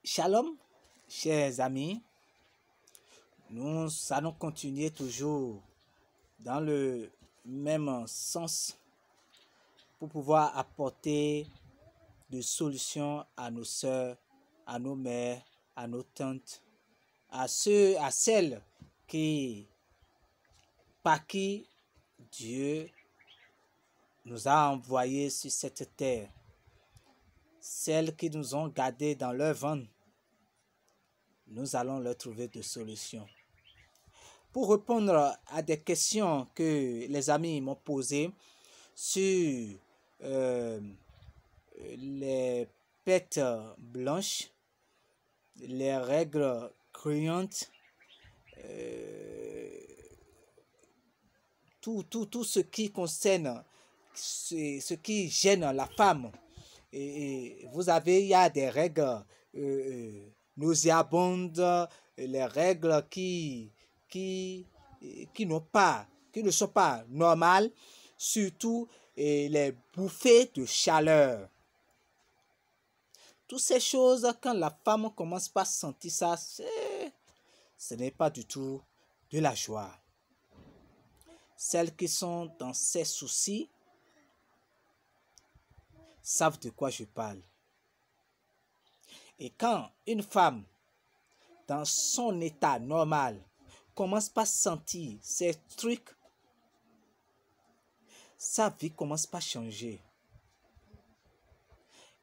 Shalom, chers amis. Nous allons continuer toujours dans le même sens pour pouvoir apporter des solutions à nos sœurs, à nos mères, à nos tantes, à celles par qui Dieu nous a envoyés sur cette terre, celles qui nous ont gardés dans leur ventre. Nous allons leur trouver des solutions. Pour répondre à des questions que les amis m'ont posées sur les pètes blanches, les règles cruantes, tout ce qui concerne ce qui gêne la femme. Et il y a des règles nauséabondes, les règles qui ne sont pas normales, surtout les bouffées de chaleur. Toutes ces choses, quand la femme commence par sentir ça, ce n'est pas du tout de la joie. Celles qui sont dans ces soucis savent de quoi je parle. Et quand une femme, dans son état normal, commence par sentir ces trucs, sa vie commence par changer.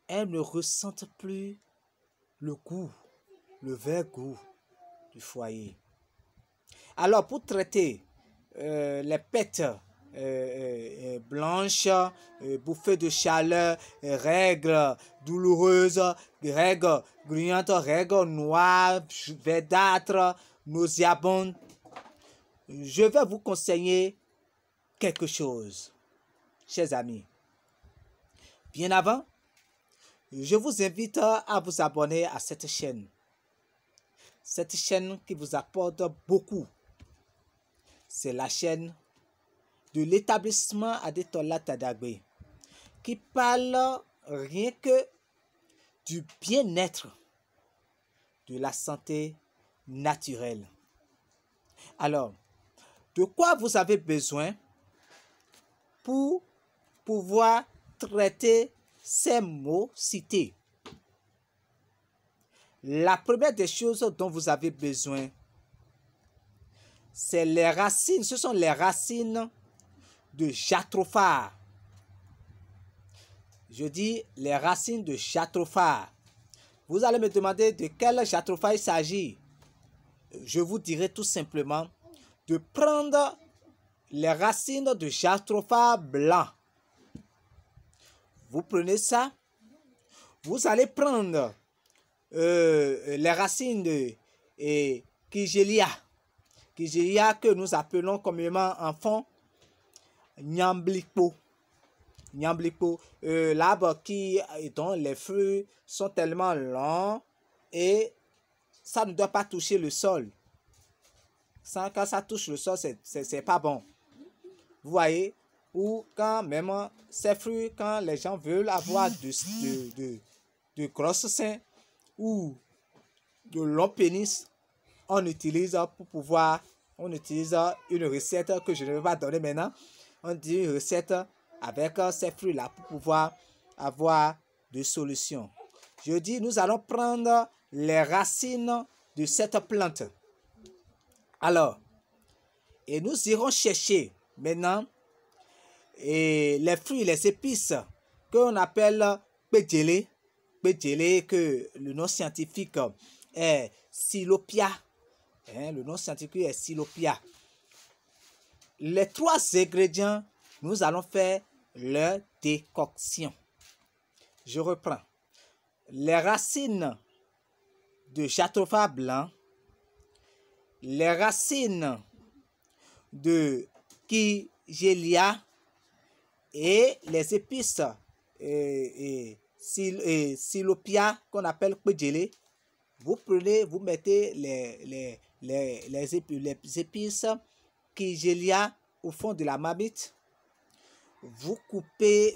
Elle ne ressent plus le goût, le vrai goût du foyer. Alors, pour traiter les pètes blanches, bouffées de chaleur, règles douloureuses, règles gruyantes, règles noires, verdâtres, nauséabondes, je vais vous conseiller quelque chose, chers amis. Bien avant, je vous invite à vous abonner à cette chaîne. Cette chaîne qui vous apporte beaucoup. C'est la chaîne de l'établissement Adetola Tadagbe qui parle rien que du bien-être, de la santé naturelle. Alors, de quoi vous avez besoin pour pouvoir traiter ces mots cités? La première des choses dont vous avez besoin, c'est les racines. Ce sont les racines de jatropha. Je dis les racines de jatropha. Vous allez me demander de quel jatropha il s'agit. Je vous dirai tout simplement de prendre les racines de jatropha blanc. Vous prenez ça. Vous allez prendre les racines de Kigelia. Kigelia que nous appelons communément en fond Nyamblikpo. Nyamblikpo, l'arbre dont les fruits sont tellement longs et ça ne doit pas toucher le sol. Quand ça touche le sol, c'est pas bon. Vous voyez, ou quand même ces fruits, quand les gens veulent avoir de grosses seins ou de longs pénis, on utilise une recette que je ne vais pas donner maintenant. On dit une recette avec ces fruits-là pour pouvoir avoir des solutions. Je dis, nous allons prendre les racines de cette plante. Alors, et nous irons chercher maintenant les fruits, les épices qu'on appelle pédélé. Pédélé, que le nom scientifique est Silopia. Le nom scientifique est Silopia. Les trois ingrédients, nous allons faire leur décoction. Je reprends. Les racines de jatropha blanc, les racines de Kigelia et les épices Silopia qu'on appelle Pédélé. Vous prenez, vous mettez les épices Kigelia au fond de la marmite. Vous coupez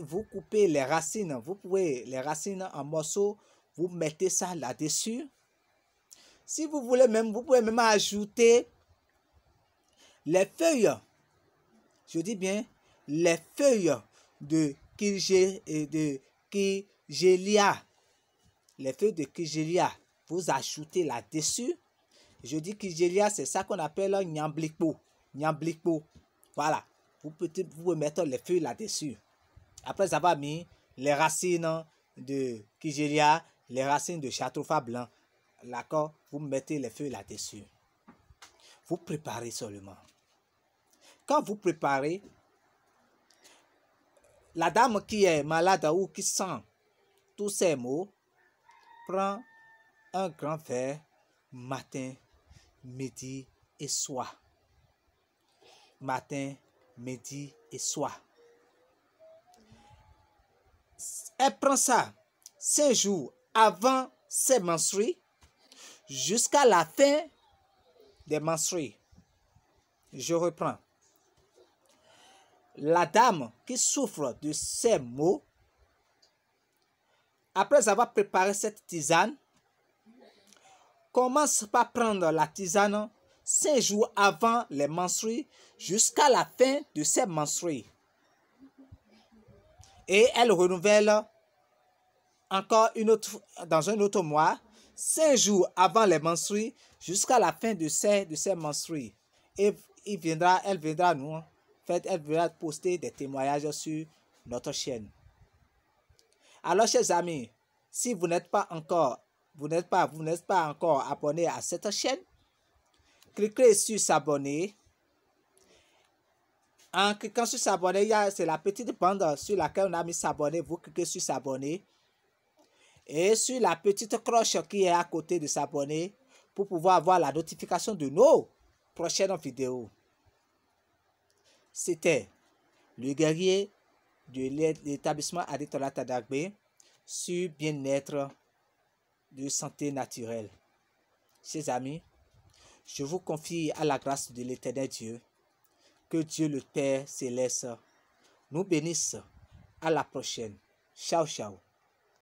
les racines. Vous pouvez les racines en morceaux. Vous mettez ça là-dessus. Si vous voulez même, vous pouvez même ajouter les feuilles. Je dis bien les feuilles de Kigelia. Les feuilles de Kigelia. Vous ajoutez là-dessus. Je dis Kigelia, c'est ça qu'on appelle Nyamblikpo. Nyamblikpo. Voilà. Vous pouvez mettre les feuilles là-dessus. Après avoir mis les racines de Kigelia, les racines de Châteaufa blanc, d'accord, vous mettez les feuilles là-dessus. Vous préparez seulement. Quand vous préparez, la dame qui est malade ou qui sent tous ces maux, prend un grand verre matin, midi et soir. Matin, midi et soir. Elle prend ça 5 jours avant ses menstrues jusqu'à la fin des menstrues. Je reprends. La dame qui souffre de ces maux, après avoir préparé cette tisane, commence par prendre la tisane 5 jours avant les menstrues jusqu'à la fin de ses menstrues. Et elle renouvelle encore dans un autre mois, 5 jours avant les menstrues jusqu'à la fin de ses menstrues. Et elle viendra poster des témoignages sur notre chaîne. Alors, chers amis, si vous n'êtes pas encore abonné à cette chaîne, cliquez sur s'abonner. En cliquant sur s'abonner, c'est la petite bande sur laquelle on a mis s'abonner. Vous cliquez sur s'abonner. Et sur la petite cloche qui est à côté de s'abonner pour pouvoir avoir la notification de nos prochaines vidéos. C'était le guerrier de l'établissement Adetola Tadagbe sur bien-être de santé naturelle. Chers amis, je vous confie à la grâce de l'Éternel Dieu. Que Dieu le Père Céleste nous bénisse. À la prochaine. Ciao, ciao.